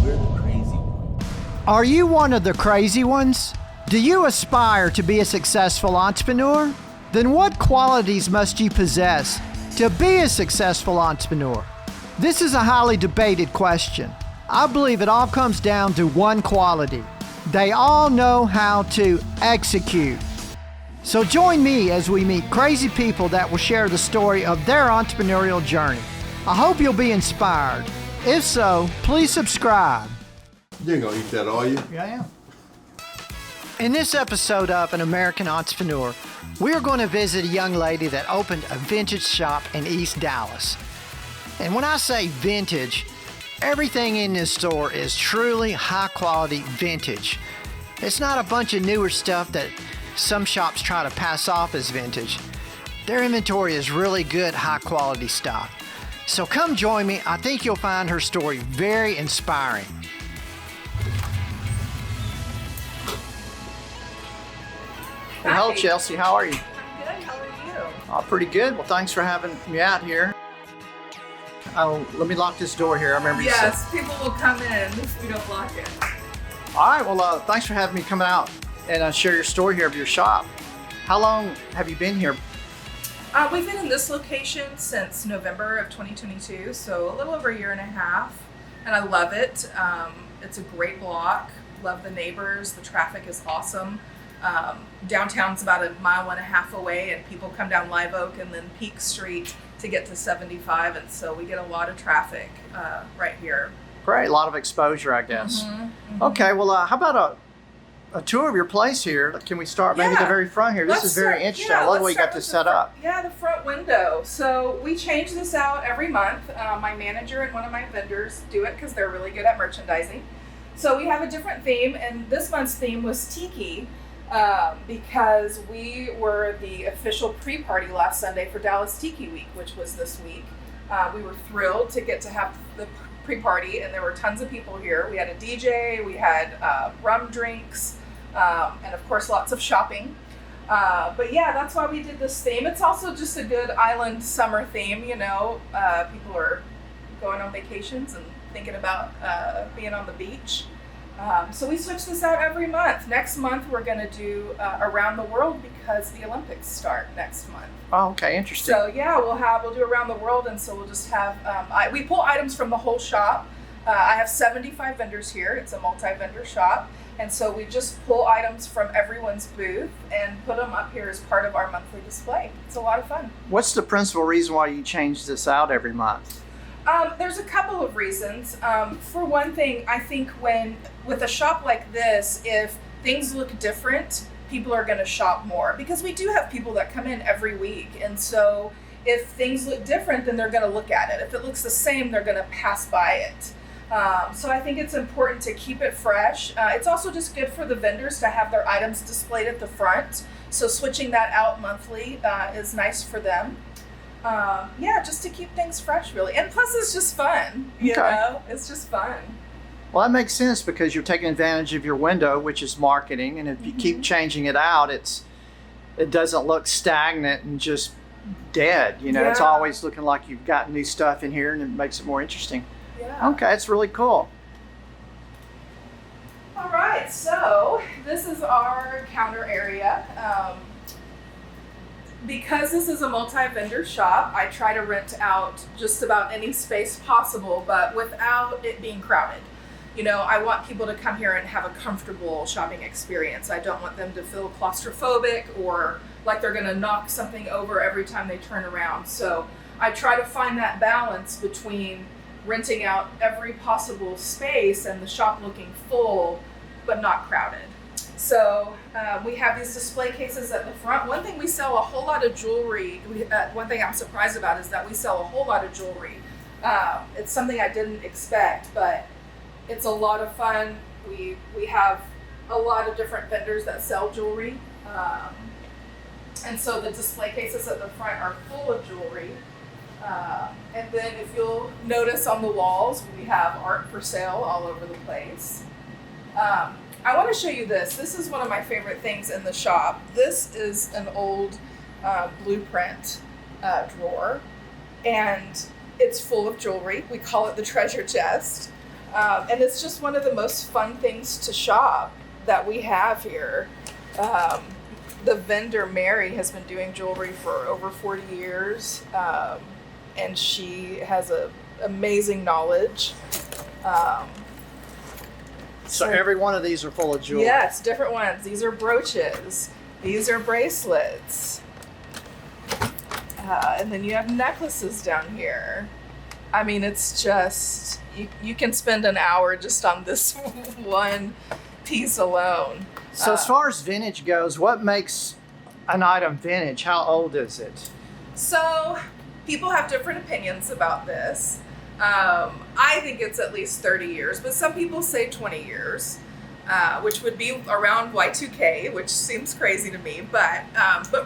We're the crazy ones. Are you one of the crazy ones? Do you aspire to be a successful entrepreneur? Then what qualities must you possess to be a successful entrepreneur? This is a highly debated question. I believe it all comes down to one quality. They all know how to execute. So join me as we meet crazy people that will share the story of their entrepreneurial journey. I hope you'll be inspired. If so, please subscribe. You ain't gonna eat that, are you? Yeah, I am. In this episode of An American Entrepreneur, we are going to visit a young lady that opened a vintage shop in East Dallas. And when I say vintage, everything in this store is truly high quality vintage. It's not a bunch of newer stuff that some shops try to pass off as vintage. Their inventory is really good, high quality stuff. So come join me. I think you'll find her story very inspiring. Well, hello, Chelsea. How are you? I'm good. How are you? Oh, pretty good. Well, thanks for having me out here. Oh, let me lock this door here. I remember you said. Yes, people will come in if we don't lock it. All right. Well, thanks for having me come out and share your story here of your shop. How long have you been here? We've been in this location since November of 2022, so a little over a year and a half, and I love it. It's a great block. Love the neighbors. The traffic is awesome. Downtown's about 1.5 miles away, and people come down Live Oak and then Peak Street to get to 75, and so we get a lot of traffic right here. Great. A lot of exposure, I guess. Mm-hmm. Okay. Well, how about a tour of your place here? Can we start maybe at the very front here? This is very interesting. I love the way you got this set up. Yeah, the front window. So we change this out every month. My manager and one of my vendors do it because they're really good at merchandising. So we have a different theme, and this month's theme was Tiki. Because we were the official pre-party last Sunday for Dallas Tiki Week, which was this week. We were thrilled to get to have the pre-party, and there were tons of people here. We had a DJ, we had rum drinks, and of course lots of shopping. But yeah, that's why we did this theme. It's also just a good island summer theme, you know. People are going on vacations and thinking about being on the beach. So we switch this out every month. Next month we're going to do around the world because the Olympics start next month. Oh, okay, interesting. So yeah, we'll do around the world, and so we'll just have we pull items from the whole shop. I have 75 vendors here. It's a multi-vendor shop, and so we just pull items from everyone's booth and put them up here as part of our monthly display. It's a lot of fun. What's the principal reason why you change this out every month? There's a couple of reasons. For one thing, I think with a shop like this, if things look different, people are going to shop more because we do have people that come in every week. And so if things look different, then they're going to look at it. If it looks the same, they're going to pass by it. So I think it's important to keep it fresh. It's also just good for the vendors to have their items displayed at the front. So switching that out monthly is nice for them. Just to keep things fresh, really. And plus, it's just fun, you know? It's just fun. Well, that makes sense because you're taking advantage of your window, which is marketing. And if you keep changing it out, it doesn't look stagnant and just dead. You know, it's always looking like you've got new stuff in here, and it makes it more interesting. Yeah. Okay, it's really cool. All right, so this is our counter area. Because this is a multi-vendor shop, I try to rent out just about any space possible, but without it being crowded. You know, I want people to come here and have a comfortable shopping experience. I don't want them to feel claustrophobic or like they're gonna knock something over every time they turn around. So I try to find that balance between renting out every possible space and the shop looking full, but not crowded. So we have these display cases at the front. One thing we sell a whole lot of jewelry. One thing I'm surprised about is that we sell a whole lot of jewelry. It's something I didn't expect, but it's a lot of fun. We have a lot of different vendors that sell jewelry. And so the display cases at the front are full of jewelry. And then if you'll notice on the walls, we have art for sale all over the place. I want to show you this. This is one of my favorite things in the shop. This is an old blueprint drawer, and it's full of jewelry. We call it the treasure chest. And it's just one of the most fun things to shop that we have here. The vendor, Mary, has been doing jewelry for over 40 years, and she has amazing knowledge. So every one of these are full of jewelry. Yes, different ones. These are brooches. These are bracelets. And then you have necklaces down here. I mean, it's just, you can spend an hour just on this one piece alone. So as far as vintage goes, what makes an item vintage? How old is it? So people have different opinions about this. I think it's at least 30 years, but some people say 20 years, which would be around Y2K, which seems crazy to me. But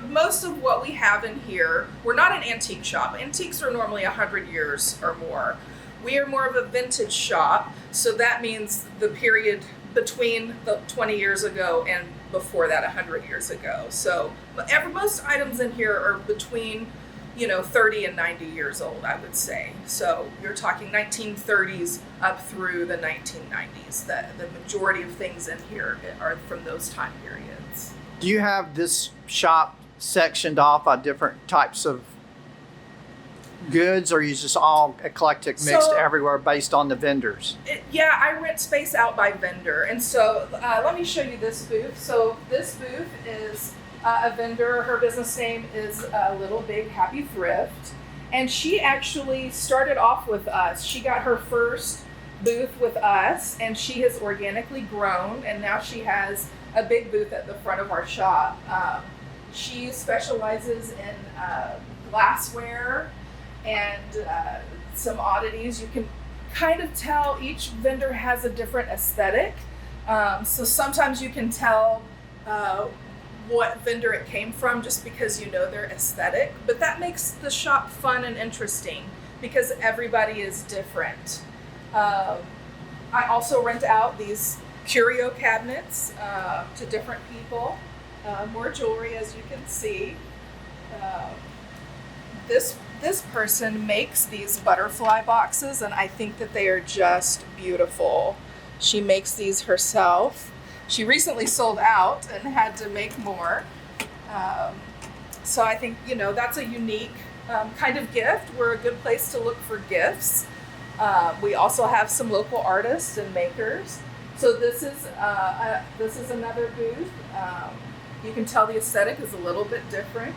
most of what we have in here, we're not an antique shop. Antiques are normally 100 years or more. We are more of a vintage shop, so that means the period between the 20 years ago and before that 100 years ago. So most items in here are between 30 and 90 years old, I would say. So you're talking 1930s up through the 1990s. The majority of things in here are from those time periods. Do you have this shop sectioned off by different types of goods, or are you just all eclectic, mixed everywhere based on the vendors? I rent space out by vendor. And so let me show you this booth. So this booth is a vendor. Her business name is Little Big Happy Thrift. And she actually started off with us. She got her first booth with us, and she has organically grown, and now she has a big booth at the front of our shop. She specializes in glassware and some oddities. You can kind of tell each vendor has a different aesthetic. So sometimes you can tell what vendor it came from just because you know their aesthetic. But that makes the shop fun and interesting because everybody is different. I also rent out these curio cabinets to different people. More jewelry, as you can see. This person makes these butterfly boxes, and I think that they are just beautiful. She makes these herself. She recently sold out and had to make more. So I think, that's a unique kind of gift. We're a good place to look for gifts. We also have some local artists and makers. So this is another booth. You can tell the aesthetic is a little bit different.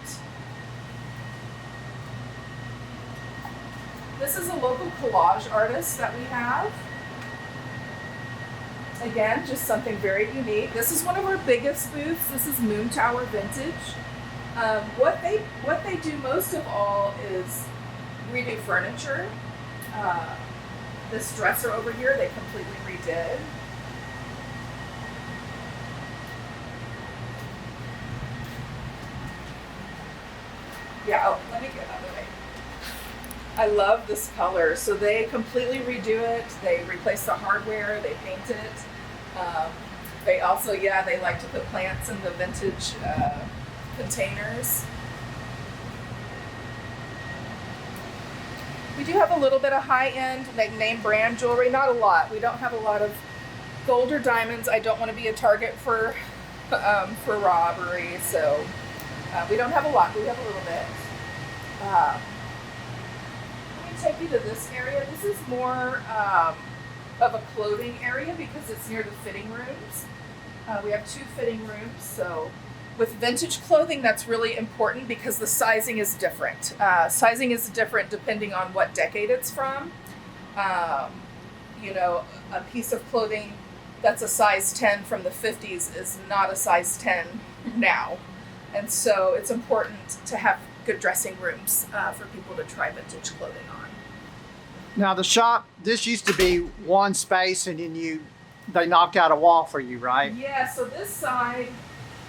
This is a local collage artist that we have. Again, just something very unique. This is one of our biggest booths. This is Moon Tower Vintage. What they do most of all is redo furniture. This dresser over here, they completely redid. Let me get out of the way. I love this color. So they completely redo it. They replace the hardware. They paint it. They also, they like to put plants in the vintage containers. We do have a little bit of high-end, like name brand jewelry. Not a lot. We don't have a lot of gold or diamonds. I don't want to be a target for robbery. So we don't have a lot. We have a little bit. Take you to this area. This is more of a clothing area because it's near the fitting rooms. We have 2 fitting rooms. So with vintage clothing, that's really important because the sizing is different. Sizing is different depending on what decade it's from. A piece of clothing that's a size 10 from the 50s is not a size 10 now. And so it's important to have good dressing rooms for people to try vintage clothing on. Now the shop, this used to be one space, and then they knocked out a wall for you, right? Yeah, so this side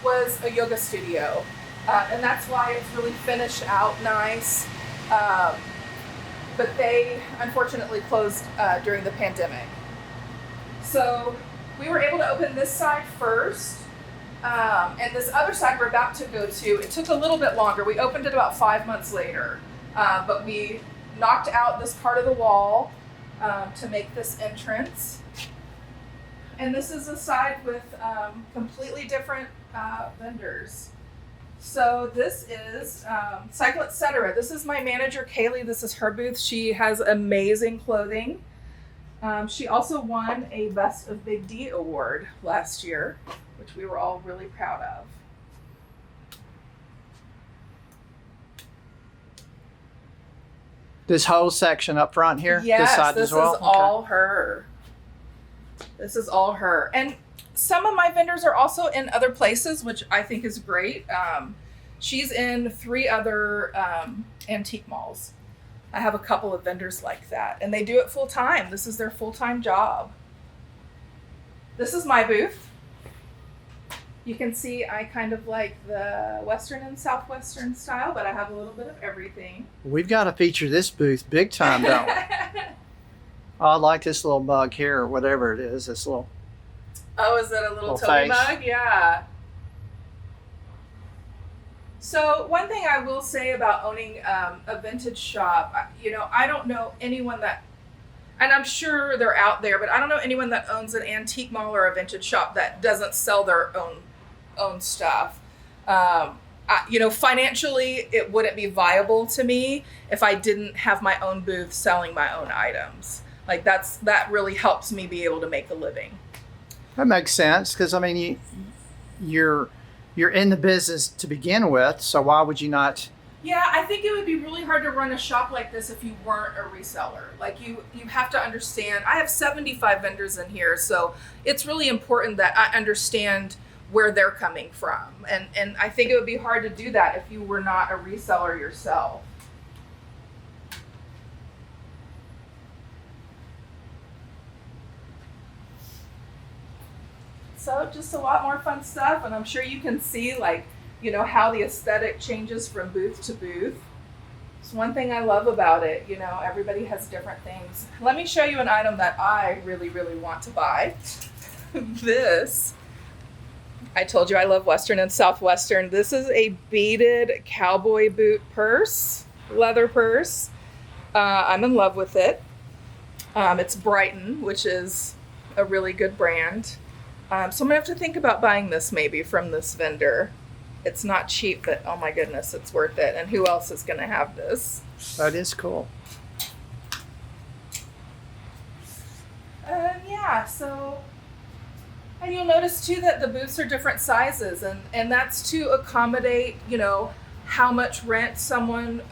was a yoga studio, and that's why it's really finished out nice. But they unfortunately closed during the pandemic. So we were able to open this side first, and this other side we're about to go to. It took a little bit longer. We opened it about 5 months later, but we knocked out this part of the wall, to make this entrance. And this is a side with completely different vendors. So this is Cycle Etc. This is my manager, Kaylee. This is her booth. She has amazing clothing. She also won a Best of Big D award last year, which we were all really proud of. This whole section up front here? Yes, this side this as well? is all her. This is all her. And some of my vendors are also in other places, which I think is great. She's in 3 other antique malls. I have a couple of vendors like that, and they do it full time. This is their full-time job. This is my booth. You can see I kind of like the Western and Southwestern style, but I have a little bit of everything. We've got to feature this booth big time, don't we? Oh, I like this little mug here, or whatever it is. This little. Oh, is that a little Toby face. mug? Yeah. So one thing I will say about owning a vintage shop, I don't know anyone that, and I'm sure they're out there, but I don't know anyone that owns an antique mall or a vintage shop that doesn't sell their own stuff. Financially, it wouldn't be viable to me if I didn't have my own booth selling my own items. Like that really helps me be able to make a living. That makes sense, because I mean, you're in the business to begin with, so why would you not? Yeah, I think it would be really hard to run a shop like this if you weren't a reseller. Like you have to understand, I have 75 vendors in here, so it's really important that I understand where they're coming from. And I think it would be hard to do that if you were not a reseller yourself. So just a lot more fun stuff, and I'm sure you can see how the aesthetic changes from booth to booth. It's one thing I love about it, everybody has different things. Let me show you an item that I really, really want to buy. This, I told you I love Western and Southwestern. This is a beaded cowboy boot purse, leather purse. I'm in love with it. It's Brighton, which is a really good brand. So I'm gonna have to think about buying this maybe from this vendor. It's not cheap, but oh my goodness, it's worth it. And who else is gonna have this? That is cool. And you'll notice too that the booths are different sizes, and that's to accommodate, how much rent someone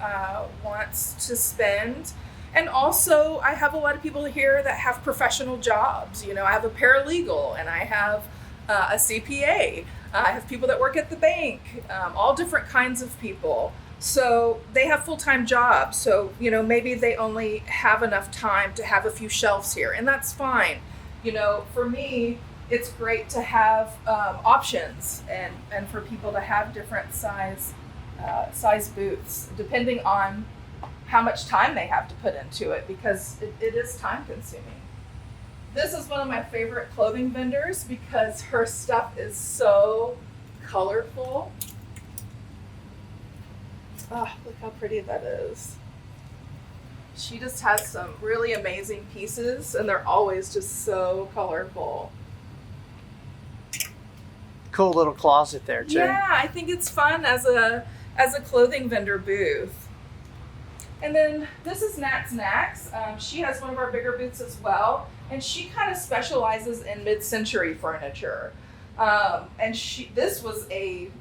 wants to spend. And also, I have a lot of people here that have professional jobs. I have a paralegal, and I have a CPA. I have people that work at the bank, all different kinds of people. So they have full-time jobs. So, maybe they only have enough time to have a few shelves here, and that's fine. For me, it's great to have options and for people to have different size booths, depending on how much time they have to put into it, because it is time consuming. This is one of my favorite clothing vendors because her stuff is so colorful. Oh, look how pretty that is. She just has some really amazing pieces, and they're always just so colorful. Cool little closet there too. Yeah, I think it's fun as a clothing vendor booth. And then this is Nat's Knacks. She has one of our bigger booths as well, and she kind of specializes in mid-century furniture. And she completely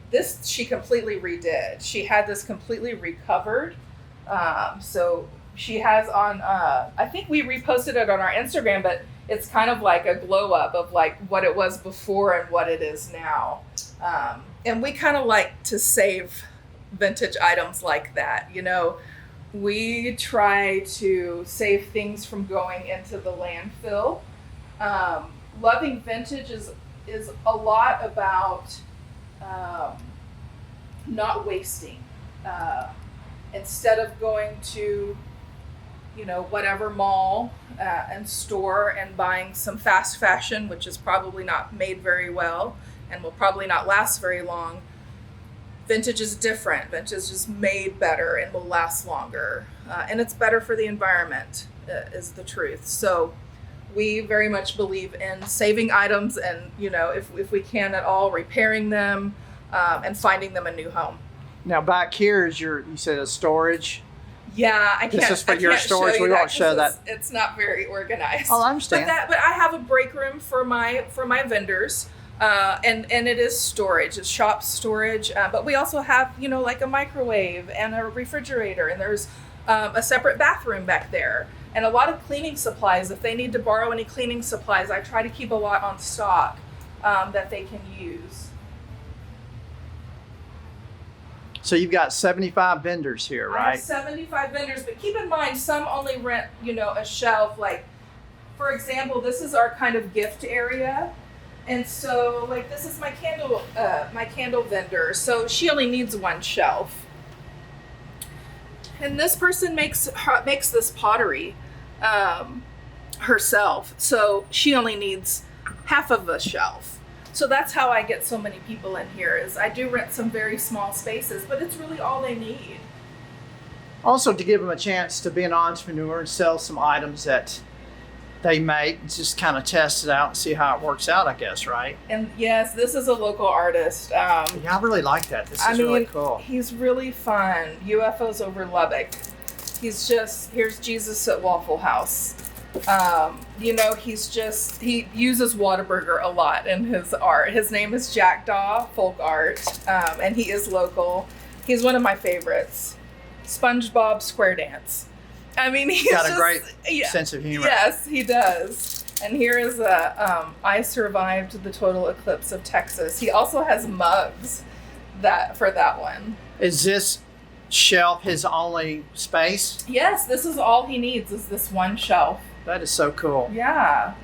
redid. She had this completely recovered. So she has on, I think we reposted it on our Instagram, but it's kind of like a glow up of like what it was before and what it is now. And we kind of like to save vintage items like that, We try to save things from going into the landfill. Loving vintage is a lot about not wasting. Instead of going to, whatever mall and store and buying some fast fashion, which is probably not made very well and will probably not last very long, vintage is different. Vintage is made better and will last longer. And it's better for the environment. is the truth. So we very much believe in saving items and, if we can at all, repairing them and finding them a new home. Now back here is you said a storage. Yeah, I can't. This is for your storage. Show We won't show that. It's not very organized. Oh, I understand. But I have a break room for my vendors, and it is storage. It's shop storage. But we also have like a microwave and a refrigerator, and there's a separate bathroom back there, and a lot of cleaning supplies. If they need to borrow any cleaning supplies, I try to keep a lot on stock that they can use. So you've got 75 vendors here, right? I have 75 vendors, but keep in mind, some only rent, a shelf. Like, for example, this is our kind of gift area. And so, like, this is my candle vendor. So she only needs one shelf. And this person makes this pottery herself. So she only needs half of a shelf. So that's how I get so many people in here, is I do rent some very small spaces, but it's really all they need. Also, to give them a chance to be an entrepreneur and sell some items that they make, just kind of test it out and see how it works out, I guess, right? And yes, this is a local artist. Yeah, I really like that. This is really cool. He's really fun. UFOs over Lubbock. Here's Jesus at Waffle House. He uses Whataburger a lot in his art. His name is Jackdaw Folk Art, and he is local. He's one of my favorites. SpongeBob Square Dance. I mean, he's got a great sense of humor. Yes, he does. And here is I survived the total eclipse of Texas. He also has mugs for that one. Is this shelf his only space? Yes, this is all he needs, is this one shelf. That is so cool. Yeah.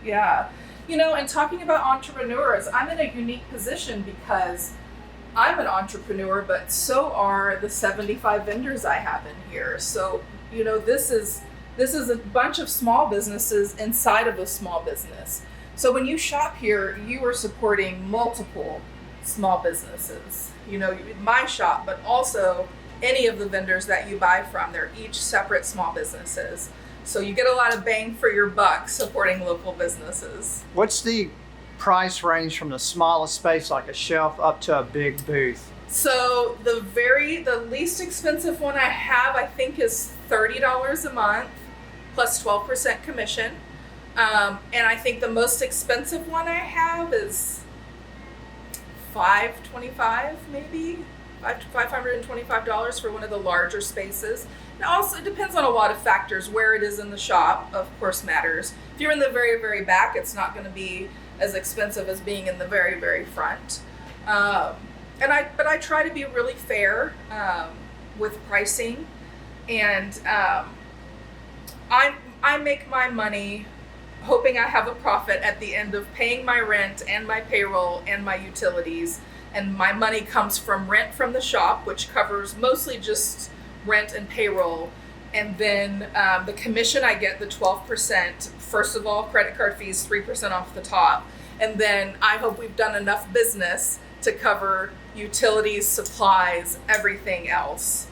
And talking about entrepreneurs, I'm in a unique position because I'm an entrepreneur, but so are the 75 vendors I have in here. So, this is a bunch of small businesses inside of a small business. So when you shop here, you are supporting multiple small businesses. My shop, but also any of the vendors that you buy from. They're each separate small businesses. So you get a lot of bang for your buck supporting local businesses. What's the price range from the smallest space, like a shelf, up to a big booth? So the least expensive one I have, I think, is $30 a month plus 12% commission. And I think the most expensive one I have is $525, maybe $525 for one of the larger spaces. It also depends on a lot of factors. Where it is in the shop, of course, matters. If you're in the very, very back, it's not going to be as expensive as being in the very, very front. But I try to be really fair with pricing, and I make my money hoping I have a profit at the end of paying my rent and my payroll and my utilities. And my money comes from rent from the shop, which covers mostly just rent and payroll. And then the commission I get, the 12%, first of all, credit card fees, 3% off the top. And then I hope we've done enough business to cover utilities, supplies, everything else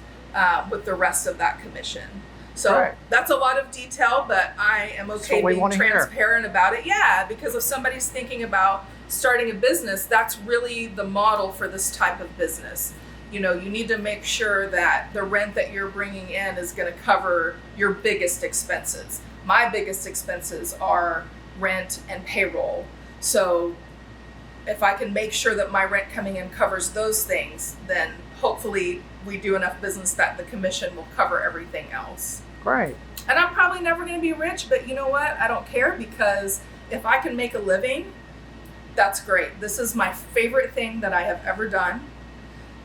with the rest of that commission. So right. That's a lot of detail, but I am okay being transparent about it. Yeah, because if somebody's thinking about starting a business, that's really the model for this type of business. You need to make sure that the rent that you're bringing in is going to cover your biggest expenses. My biggest expenses are rent and payroll. So if I can make sure that my rent coming in covers those things, then hopefully we do enough business that the commission will cover everything else. Right. And I'm probably never going to be rich, but you know what? I don't care, because if I can make a living, that's great. This is my favorite thing that I have ever done.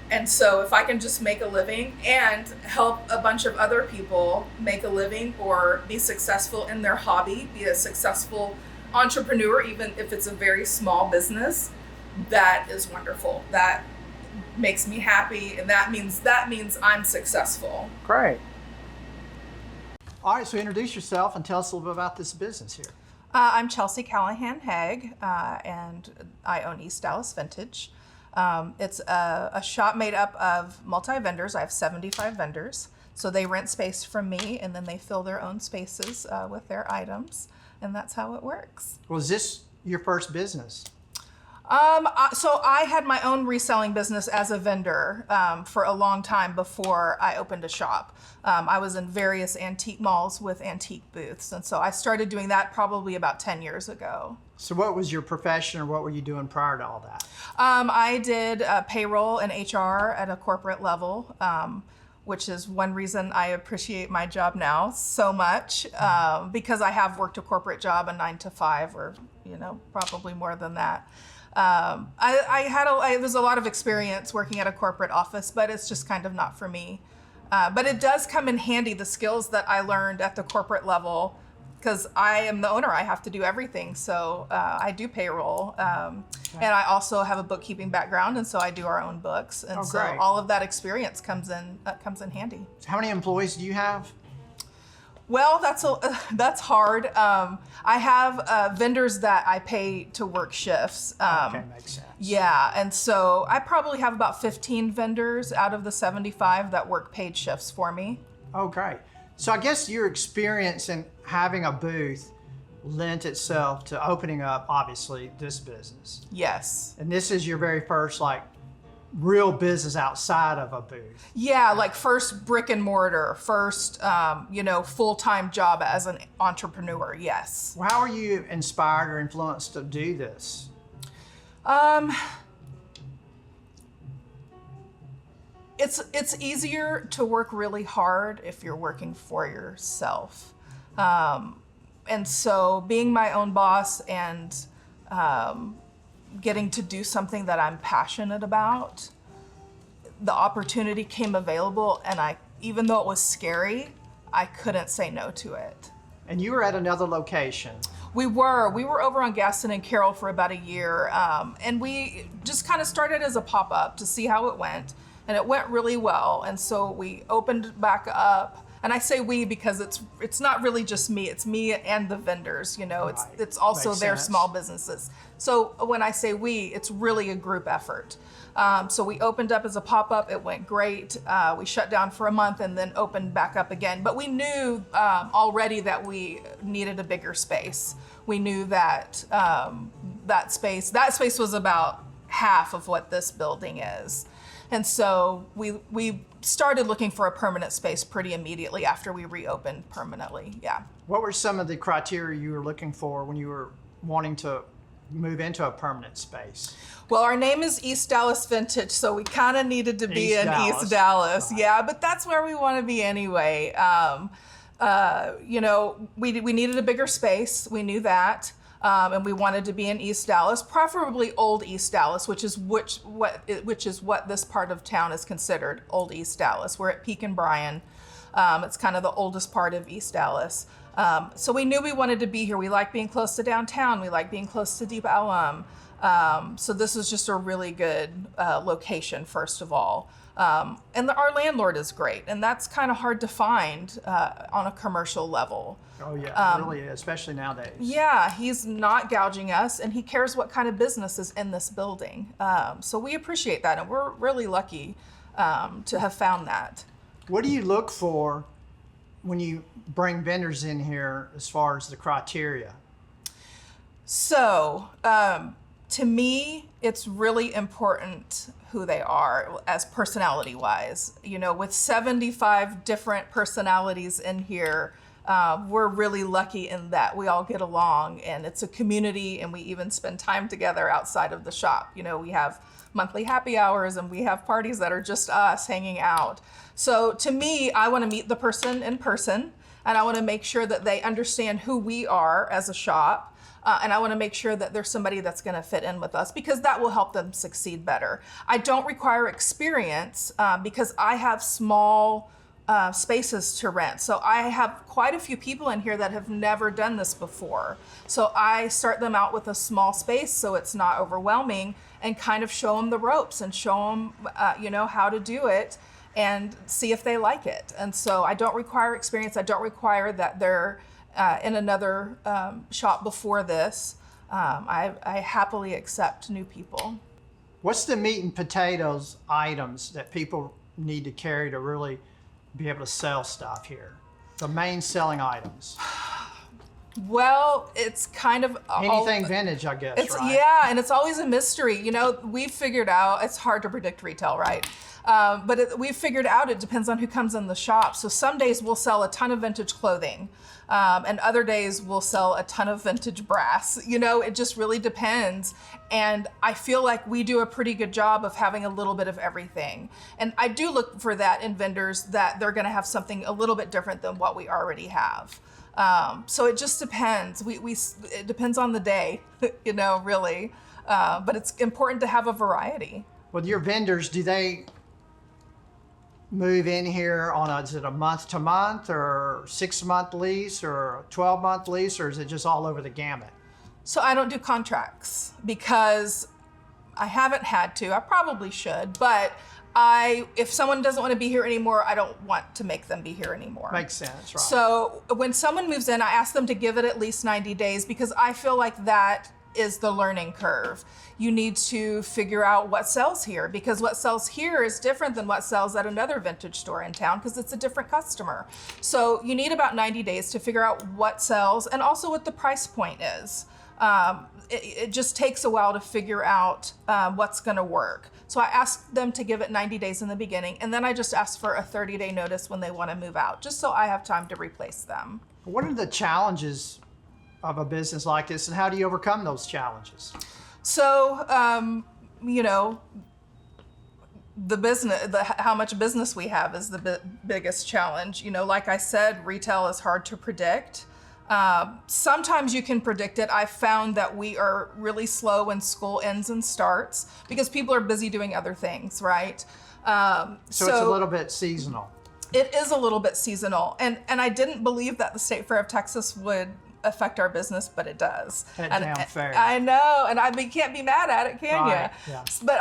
And so if I can just make a living and help a bunch of other people make a living or be successful in their hobby, be a successful entrepreneur, even if it's a very small business, that is wonderful. That makes me happy, and that means I'm successful. Great. All right, so introduce yourself and tell us a little bit about this business here. I'm Chelsea Callahan Haig, and I own East Dallas Vintage. It's a shop made up of multi-vendors. I have 75 vendors. So they rent space from me, and then they fill their own spaces with their items, and that's how it works. Was this your first business? So I had my own reselling business as a vendor for a long time before I opened a shop. I was in various antique malls with antique booths, and so I started doing that probably about 10 years ago. So what was your profession, or what were you doing prior to all that? I did payroll and HR at a corporate level, which is one reason I appreciate my job now so much, because I have worked a corporate job, a 9 to 5, or probably more than that. There's a lot of experience working at a corporate office, but it's just kind of not for me. But it does come in handy, the skills that I learned at the corporate level, because I am the owner. I have to do everything. So I do payroll, and I also have a bookkeeping background, and so I do our own books. And so great. all of that experience comes in handy. So how many employees do you have? Well, that's hard. I have vendors that I pay to work shifts. Okay, makes sense. Yeah, and so I probably have about 15 vendors out of the 75 that work paid shifts for me. Oh, great. So I guess your experience in having a booth lent itself to opening up, obviously, this business. Yes. And this is your very first, real business outside of a booth. Yeah, like first brick and mortar, first, full-time job as an entrepreneur, yes. Well, how are you inspired or influenced to do this? It's easier to work really hard if you're working for yourself. And so being my own boss and getting to do something that I'm passionate about, the opportunity came available, and even though it was scary, I couldn't say no to it. And you were at another location. We were over on Gaston and Carroll for about a year, and we just kind of started as a pop-up to see how it went, and it went really well. And so we opened back up. And I say we because it's not really just me. It's me and the vendors. It's also Makes their sense. small businesses. So when I say we, it's really a group effort. So we opened up as a pop-up. It went great. We shut down for a month and then opened back up again. But we knew already that we needed a bigger space. We knew that that space was about half of what this building is. And so we started looking for a permanent space pretty immediately after we reopened permanently. Yeah. What were some of the criteria you were looking for when you were wanting to move into a permanent space? Well, our name is East Dallas Vintage, so we kind of needed to be in East Dallas. Yeah, but that's where we want to be anyway. We needed a bigger space. We knew that. And we wanted to be in East Dallas, preferably Old East Dallas, which is what this part of town is considered, Old East Dallas. We're at Peak and Bryan. It's kind of the oldest part of East Dallas. So we knew we wanted to be here. We like being close to downtown. We like being close to Deep Ellum. So this was just a really good location, first of all. And our landlord is great, and that's kind of hard to find on a commercial level. Oh yeah, it really is, especially nowadays. Yeah, he's not gouging us, and he cares what kind of business is in this building. So we appreciate that, and we're really lucky to have found that. What do you look for when you bring vendors in here as far as the criteria? So, to me, it's really important who they are as personality-wise. With 75 different personalities in here, we're really lucky in that we all get along, and it's a community, and we even spend time together outside of the shop. We have monthly happy hours, and we have parties that are just us hanging out. So to me, I want to meet the person in person, and I want to make sure that they understand who we are as a shop. And I want to make sure that there's somebody that's going to fit in with us, because that will help them succeed better. I don't require experience because I have small spaces to rent. So I have quite a few people in here that have never done this before. So I start them out with a small space so it's not overwhelming, and kind of show them the ropes and show them, how to do it and see if they like it. And so I don't require experience. I don't require that they're in another shop before this. I happily accept new people. What's the meat and potatoes items that people need to carry to really be able to sell stuff here? The main selling items. Well, it's kind of Anything vintage, I guess, it's, right? Yeah, and it's always a mystery. You know, we've figured out, it's hard to predict retail, right? But we've figured out it depends on who comes in the shop. So some days we'll sell a ton of vintage clothing, and other days we'll sell a ton of vintage brass. You know, it just really depends. And I feel like we do a pretty good job of having a little bit of everything. And I do look for that in vendors, that they're gonna have something a little bit different than what we already have. So it just depends. It depends on the day, you know, really. But it's important to have a variety. Well, your vendors, do they move in here on is it a month to month or 6-month lease or a 12-month lease, or is it just all over the gamut? So I don't do contracts because I haven't had to. I probably should, but if someone doesn't want to be here anymore, I don't want to make them be here anymore. Makes sense, right? So when someone moves in, I ask them to give it at least 90 days because I feel like that is the learning curve. You need to figure out what sells here, because what sells here is different than what sells at another vintage store in town, because it's a different customer. So you need about 90 days to figure out what sells and also what the price point is. It just takes a while to figure out what's going to work. So I ask them to give it 90 days in the beginning, and then I just ask for a 30-day notice when they want to move out, just so I have time to replace them. What are the challenges of a business like this, and how do you overcome those challenges? So, you know, how much business we have is the biggest challenge. You know, like I said, retail is hard to predict. Sometimes you can predict it. I've found that we are really slow when school ends and starts because people are busy doing other things, right? So it's a little bit seasonal. It is a little bit seasonal. And I didn't believe that the State Fair of Texas would affect our business, but it does. Fair. I know, and you can't be mad at it, can Right, you? yeah. But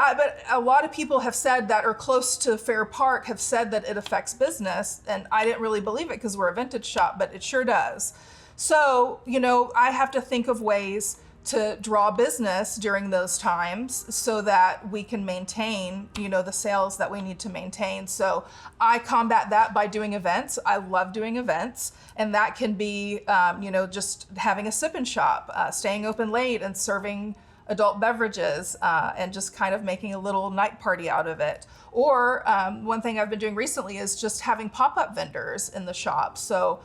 a lot of people have said that, or close to Fair Park have said that it affects business, and I didn't really believe it because we're a vintage shop, but it sure does. So, you know, I have to think of ways to draw business during those times so that we can maintain, you know, the sales that we need to maintain. So I combat that by doing events. I love doing events, and that can be, you know, just having a sip-and shop, staying open late and serving adult beverages, and just kind of making a little night party out of it. Or one thing I've been doing recently is just having pop-up vendors in the shop. So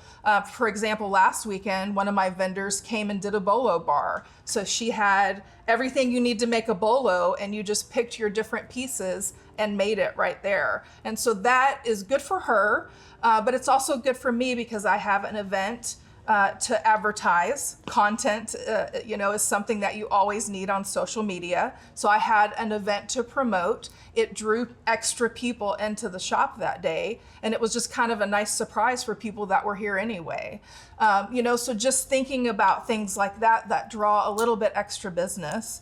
for example, last weekend, one of my vendors came and did a bolo bar. So she had everything you need to make a bolo, and you just picked your different pieces and made it right there. And so that is good for her, but it's also good for me because I have an event to advertise. Content, you know, is something that you always need on social media. So I had an event to promote. It drew extra people into the shop that day, and it was just kind of a nice surprise for people that were here anyway. You know, so just thinking about things like that draw a little bit extra business,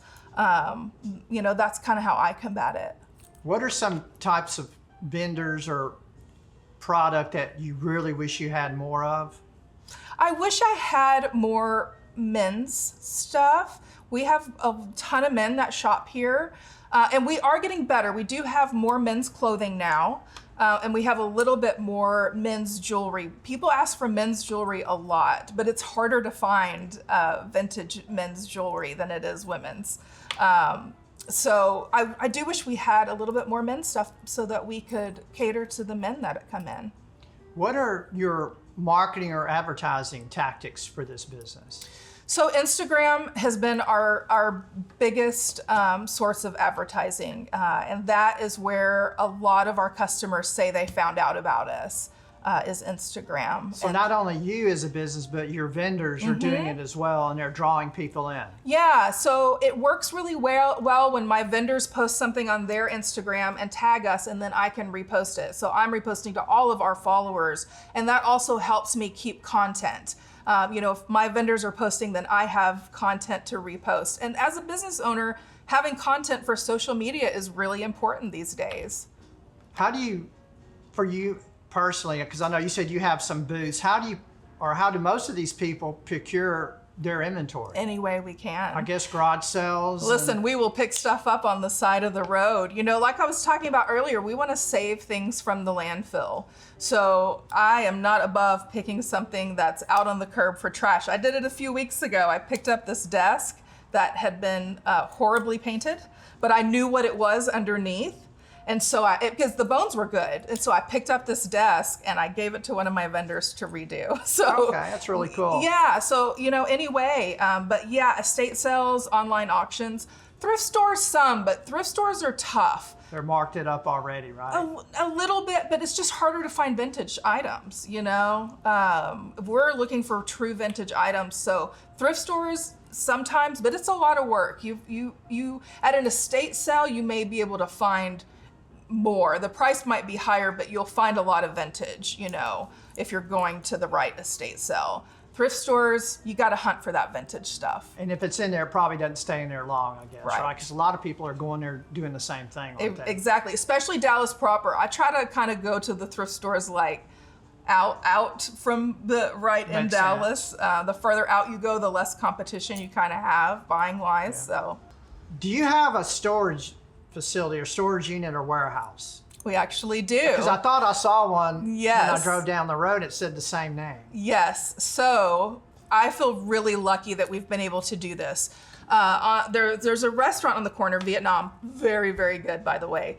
you know, that's kind of how I combat it. What are some types of vendors or product that you really wish you had more of? I wish I had more men's stuff. We have a ton of men that shop here, and we are getting better. We do have more men's clothing now, and we have a little bit more men's jewelry. People ask for men's jewelry a lot, but it's harder to find vintage men's jewelry than it is women's. So I do wish we had a little bit more men's stuff so that we could cater to the men that come in. What are your marketing or advertising tactics for this business? So Instagram has been our biggest source of advertising, and that is where a lot of our customers say they found out about us, is Instagram. So not only you as a business, but your vendors are doing it as well, and they're drawing people in. Yeah, so it works really well when my vendors post something on their Instagram and tag us, and then I can repost it. So I'm reposting to all of our followers, and that also helps me keep content. You know, if my vendors are posting, then I have content to repost. And as a business owner, having content for social media is really important these days. How do you, for you personally, because I know you said you have some booths, how do most of these people procure their inventory? Any way we can. I guess garage sales. Listen, we will pick stuff up on the side of the road. You know, like I was talking about earlier, we want to save things from the landfill. So I am not above picking something that's out on the curb for trash. I did it a few weeks ago. I picked up this desk that had been horribly painted, but I knew what it was underneath. And so because the bones were good. And so I picked up this desk and I gave it to one of my vendors to redo. So okay, that's really cool. Yeah, so, you know, anyway, but yeah, estate sales, online auctions, thrift stores some, but thrift stores are tough. They're marked it up already, right? A little bit, but it's just harder to find vintage items, you know? We're looking for true vintage items. So thrift stores sometimes, but it's a lot of work. You at an estate sale, you may be able to find more. The price might be higher, but you'll find a lot of vintage, you know, if you're going to the right estate sale. Thrift stores, you got to hunt for that vintage stuff. And if it's in there, it probably doesn't stay in there long, I guess, right? Because a lot of people are going there doing the same thing. Exactly, especially Dallas proper. I try to kind of go to the thrift stores like out from the right in Dallas. The further out you go, the less competition you kind of have buying wise. Yeah. So, do you have a storage facility or storage unit or warehouse? We actually do. Because I thought I saw one yes. when I drove down the road. It said the same name. Yes. So I feel really lucky that we've been able to do this. There's a restaurant on the corner, Vietnam. Very, very good, by the way.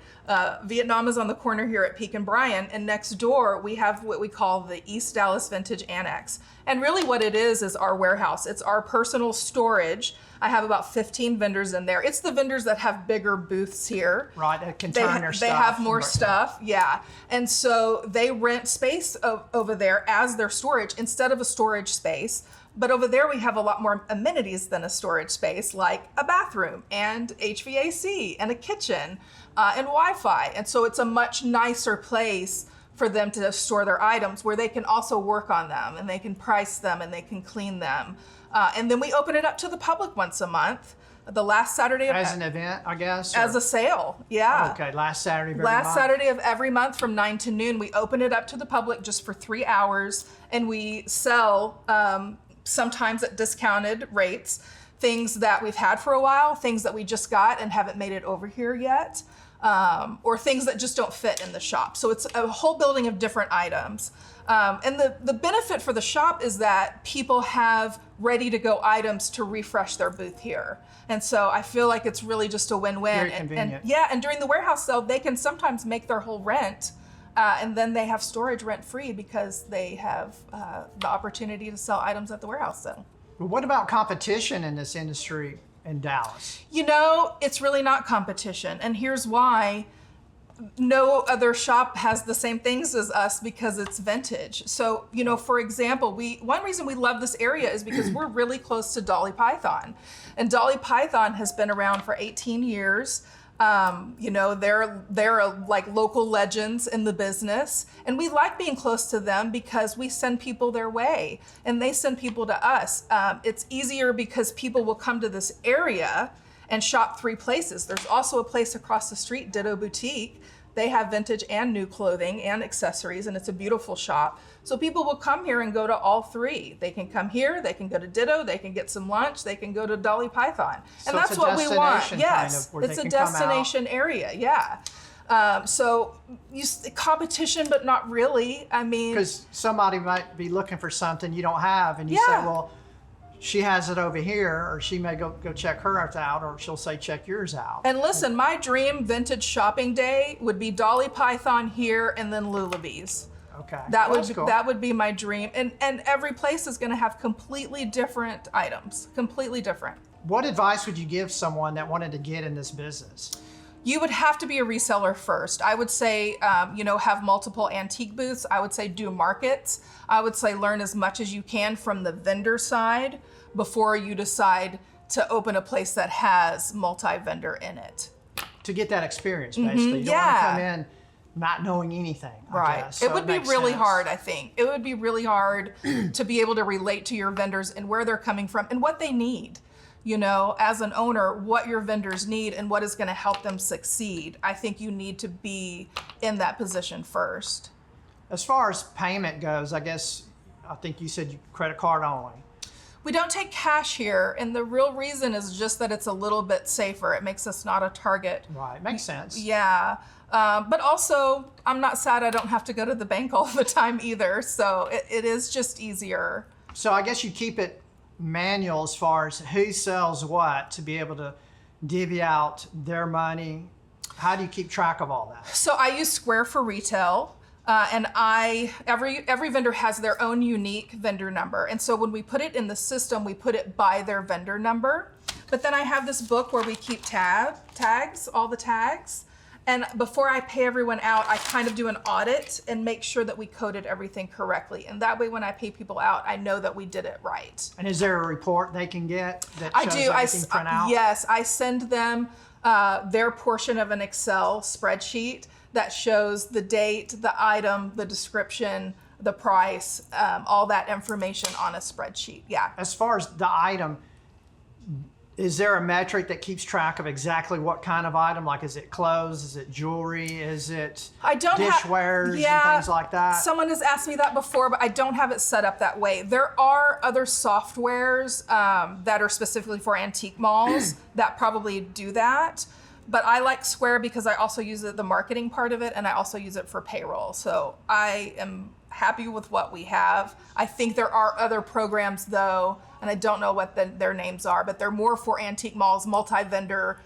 Vietnam is on the corner here at Peak and Bryan, and next door we have what we call the East Dallas Vintage Annex. And really what it is our warehouse. It's our personal storage. I have about 15 vendors in there. It's the vendors that have bigger booths here. Right, that can turn their stuff. They have more stuff, yeah. And so they rent space over there as their storage instead of a storage space. But over there we have a lot more amenities than a storage space, like a bathroom and HVAC and a kitchen and Wi-Fi. And so it's a much nicer place for them to store their items where they can also work on them and they can price them and they can clean them. And then we open it up to the public once a month, the last Saturday of as an event, I guess? As a sale, yeah. Okay, last Saturday of every month. Last Saturday of every month from 9 to noon, we open it up to the public just for 3 hours, and we sell sometimes at discounted rates, things that we've had for a while, things that we just got and haven't made it over here yet, or things that just don't fit in the shop. So it's a whole building of different items. And the benefit for the shop is that people have ready-to-go items to refresh their booth here. And so I feel like it's really just a win-win. Very convenient. And during the warehouse sale, they can sometimes make their whole rent, and then they have storage rent-free because they have the opportunity to sell items at the warehouse sale. But what about competition in this industry in Dallas? You know, it's really not competition, and here's why. No other shop has the same things as us because it's vintage. So, you know, for example, one reason we love this area is because we're really close to Dolly Python. And Dolly Python has been around for 18 years. You know, they're like local legends in the business. And we like being close to them because we send people their way and they send people to us. It's easier because people will come to this area and shop 3 places. There's also a place across the street, Ditto Boutique. They have vintage and new clothing and accessories, and it's a beautiful shop. So people will come here and go to all 3. They can come here, they can go to Ditto, they can get some lunch, they can go to Dolly Python. And that's what we want. Yes, it's a destination area, yeah. So competition, but not really. I mean, because somebody might be looking for something you don't have, and you say, well, she has it over here, or she may go check hers out, or she'll say, check yours out. And listen, my dream vintage shopping day would be Dolly Python here and then Lulabee's. Okay. That would be my dream. And every place is going to have completely different items, completely different. What advice would you give someone that wanted to get in this business? You would have to be a reseller first. I would say, you know, have multiple antique booths. I would say do markets. I would say learn as much as you can from the vendor side before you decide to open a place that has multi-vendor in it. To get that experience, basically. You don't want to come in not knowing anything. Right. So it would be really hard, I think. It would be really hard to be able to relate to your vendors and where they're coming from and what they need. You know, as an owner, what your vendors need and what is going to help them succeed. I think you need to be in that position first. As far as payment goes, I think you said credit card only. We don't take cash here, and the real reason is just that it's a little bit safer. It makes us not a target. Right, makes sense. Yeah. But also, I'm not sad I don't have to go to the bank all the time either, so it is just easier. So I guess you keep it manual as far as who sells what to be able to divvy out their money. How do you keep track of all that? So I use Square for retail. And every vendor has their own unique vendor number. And so when we put it in the system, we put it by their vendor number. But then I have this book where we keep tags, all the tags. And before I pay everyone out, I kind of do an audit and make sure that we coded everything correctly. And that way, when I pay people out, I know that we did it right. And is there a report they can get that I shows do. everything print out? Yes, I send them their portion of an Excel spreadsheet that shows the date, the item, the description, the price, all that information on a spreadsheet. Yeah. As far as the item, is there a metric that keeps track of exactly what kind of item? Like, is it clothes? Is it jewelry? Is it dishwares and things like that? Someone has asked me that before, but I don't have it set up that way. There are other softwares that are specifically for antique malls that probably do that. But I like Square because I also use the marketing part of it, and I also use it for payroll. So I am happy with what we have. I think there are other programs though, and I don't know what their names are, but they're more for antique malls, multi-vendor.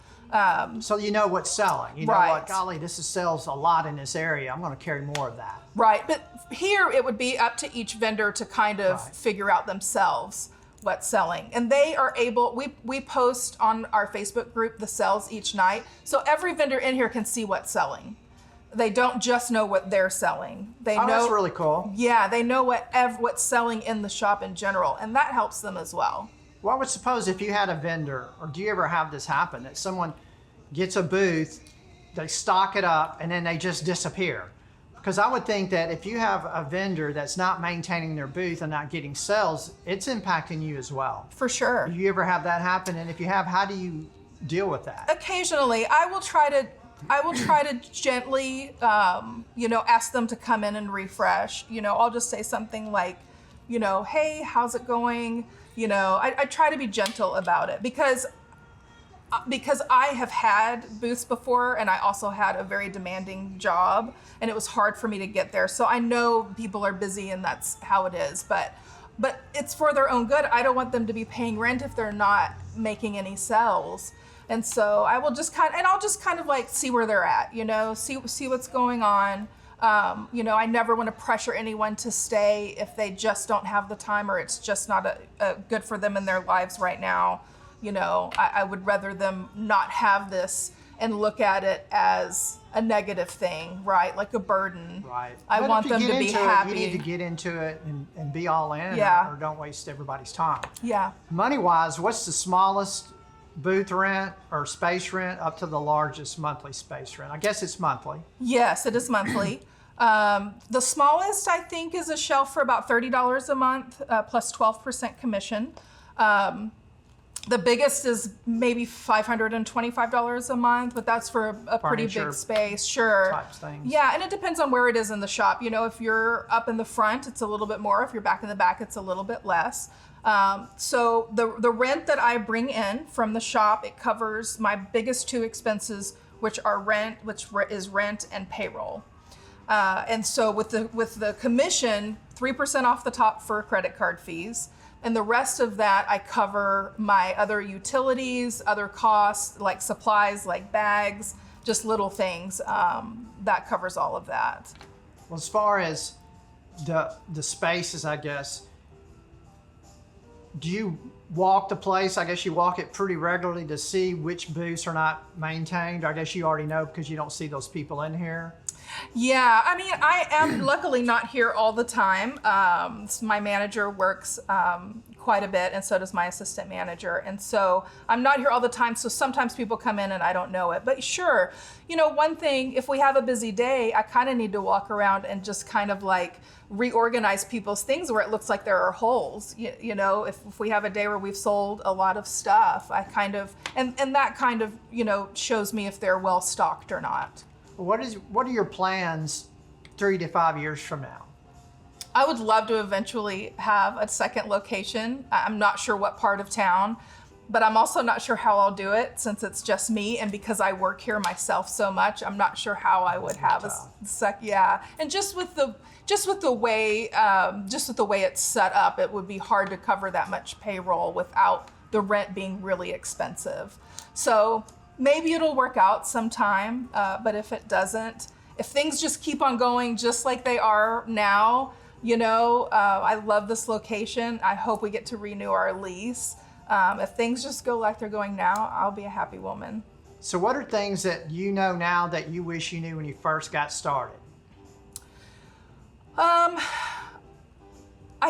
So you know what's selling. You know Right. what, golly, this sells a lot in this area. I'm going to carry more of that. Right, but here it would be up to each vendor to kind of Right. figure out themselves what's selling. And they are able, we post on our Facebook group the sales each night. So every vendor in here can see what's selling. They don't just know what they're selling. They know That's really cool. Yeah, they know what's selling in the shop in general, and that helps them as well. Well, I would suppose if you had a vendor, or do you ever have this happen, that someone gets a booth, they stock it up, and then they just disappear? Because I would think that if you have a vendor that's not maintaining their booth and not getting sales, it's impacting you as well. For sure. Do you ever have that happen? And if you have, how do you deal with that? Occasionally, I will try to gently, ask them to come in and refresh. I'll just say something like, hey, how's it going? I try to be gentle about it because I have had booths before, and I also had a very demanding job, and it was hard for me to get there. So I know people are busy, and that's how it is. But it's for their own good. I don't want them to be paying rent if they're not making any sales. And so I'll just kind of like see where they're at, see what's going on. I never want to pressure anyone to stay if they just don't have the time, or it's just not a good for them in their lives right now. I would rather them not have this and look at it as a negative thing, right? Like a burden. Right. I But want if you them get to be into it, happy. you need to get into it and be all in, Yeah. or don't waste everybody's time. Yeah. Money-wise, what's the smallest booth rent or space rent up to the largest monthly space rent? I guess it's monthly. Yes, it is monthly. The smallest, I think, is a shelf for about $30 a month, plus 12% commission. The biggest is maybe $525 a month, but that's for a pretty Furniture big space. Sure. types things. Yeah, and it depends on where it is in the shop. If you're up in the front, it's a little bit more. If you're back in the back, it's a little bit less. So the rent that I bring in from the shop, it covers my biggest two expenses, which is rent and payroll. And so with the commission, 3% off the top for credit card fees. And the rest of that, I cover my other utilities, other costs, like supplies, like bags, just little things. That covers all of that. Well, as far as the spaces, I guess, do you walk the place? I guess you walk it pretty regularly to see which booths are not maintained. I guess you already know because you don't see those people in here. Yeah, I mean, I am luckily not here all the time. My manager works quite a bit, and so does my assistant manager. And so I'm not here all the time, so sometimes people come in and I don't know it. But sure, one thing, if we have a busy day, I kind of need to walk around and just kind of like reorganize people's things where it looks like there are holes. If we have a day where we've sold a lot of stuff, I kind of, and that kind of, shows me if they're well stocked or not. What are your plans 3 to 5 years from now? I would love to eventually have a second location. I'm not sure what part of town, but I'm also not sure how I'll do it since it's just me, and because I work here myself so much, I'm not sure how I would have yeah. And just with the way it's set up, it would be hard to cover that much payroll without the rent being really expensive. So maybe it'll work out sometime, but if it doesn't, if things just keep on going just like they are now, I love this location. I hope we get to renew our lease. If things just go like they're going now, I'll be a happy woman. So what are things that you know now that you wish you knew when you first got started? I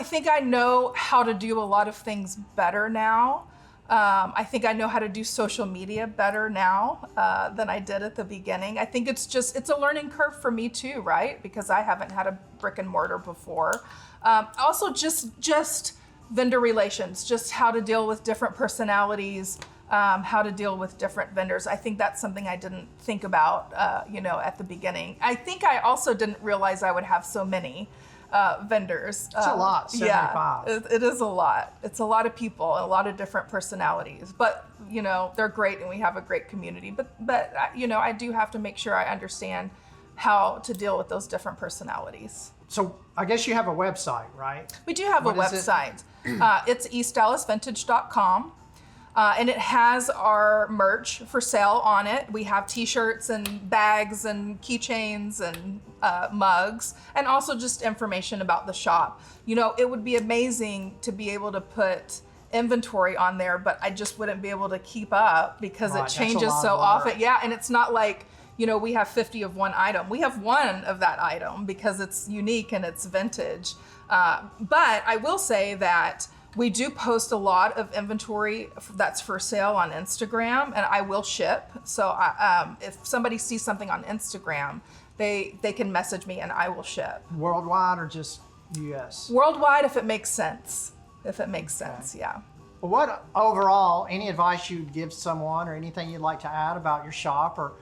think I know how to do a lot of things better now. I think I know how to do social media better now than I did at the beginning. I think it's a learning curve for me too, right? Because I haven't had a brick and mortar before. Also just vendor relations, just how to deal with different personalities, how to deal with different vendors. I think that's something I didn't think about, at the beginning. I think I also didn't realize I would have so many vendors. It's a lot, 75. Yeah, it is a lot. It's a lot of people, a lot of different personalities, but they're great and we have a great community. But I do have to make sure I understand how to deal with those different personalities. So I guess you have a website, right? We do have a website. It's eastdallasvintage.com. And it has our merch for sale on it. We have t-shirts and bags and keychains and mugs, and also just information about the shop. It would be amazing to be able to put inventory on there, but I just wouldn't be able to keep up because it changes so often. Yeah, and it's not like, we have 50 of one item. We have one of that item because it's unique and it's vintage. But I will say that we do post a lot of inventory that's for sale on Instagram, and I will ship. So if somebody sees something on Instagram, they can message me and I will ship. Worldwide or just US? Worldwide, if it makes sense. Yeah. Well, what overall, any advice you'd give someone or anything you'd like to add about your shop or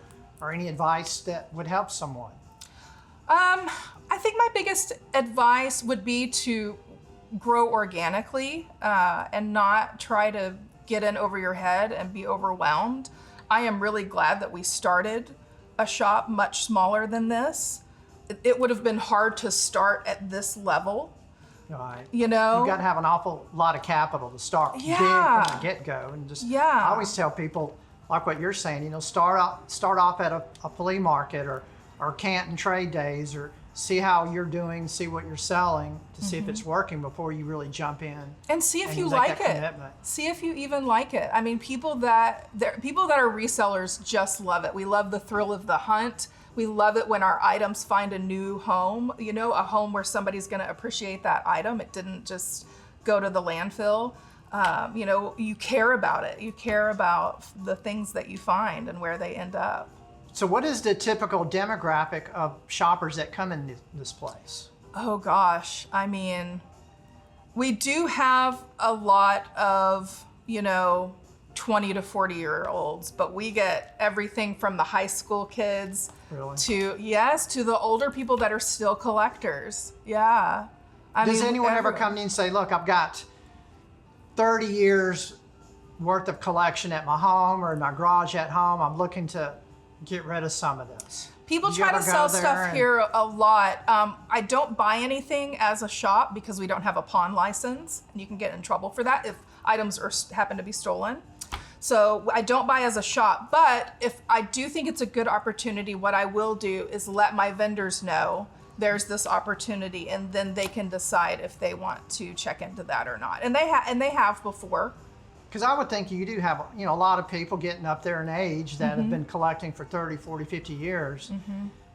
any advice that would help someone? I think my biggest advice would be to grow organically and not try to get in over your head and be overwhelmed. I am really glad that we started a shop much smaller than this. It would have been hard to start at this level. Right. You've got to have an awful lot of capital to start big from the get-go. And I always tell people, like what you're saying, start off at a flea market or Canton trade days, or see how you're doing, see what you're selling to see if it's working before you really jump in. And see if you like it. Commitment. See if you even like it. I mean, people that are resellers just love it. We love the thrill of the hunt. We love it when our items find a new home, a home where somebody's going to appreciate that item. It didn't just go to the landfill. You care about it. You care about the things that you find and where they end up. So what is the typical demographic of shoppers that come in this place? Oh gosh, I mean, we do have a lot of, 20 to 40-year-olds, but we get everything from the high school kids to the older people that are still collectors. Yeah. Does anyone ever come in and say, look, I've got 30 years worth of collection at my home or in my garage at home. I'm looking to get rid of some of this. People try to sell stuff here a lot. I don't buy anything as a shop because we don't have a pawn license, and you can get in trouble for that if items happen to be stolen. So I don't buy as a shop, but if I do think it's a good opportunity, what I will do is let my vendors know there's this opportunity, and then they can decide if they want to check into that or not. And they have before. Because I would think you do have, a lot of people getting up there in age that have been collecting for 30, 40, 50 years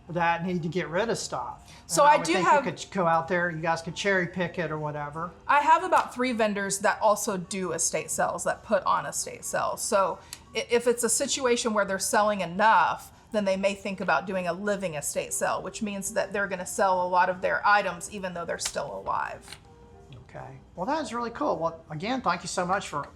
that need to get rid of stuff. So I do think have. You could go out there, you guys could cherry pick it or whatever. I have about 3 vendors that also do estate sales, that put on estate sales. So if it's a situation where they're selling enough, then they may think about doing a living estate sale, which means that they're going to sell a lot of their items even though they're still alive. Okay. Well, that's really cool. Well, again, thank you so much for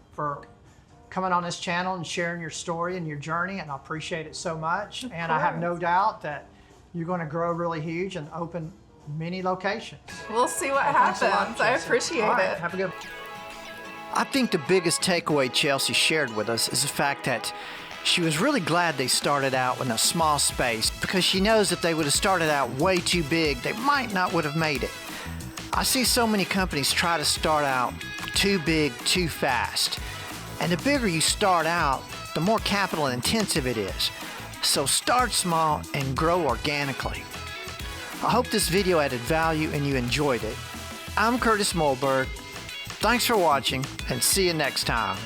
coming on this channel and sharing your story and your journey, and I appreciate it so much. And I have no doubt that you're going to grow really huge and open many locations. We'll see what Thanks a lot, happens. I Chelsea. appreciate All right, it. have a good. I think the biggest takeaway Chelsea shared with us is the fact that she was really glad they started out in a small space, because she knows if they would have started out way too big, they might not would have made it. I see so many companies try to start out too big, too fast. And the bigger you start out, the more capital intensive it is. So start small and grow organically. I hope this video added value and you enjoyed it. I'm Curtis Mulberg. Thanks for watching, and see you next time.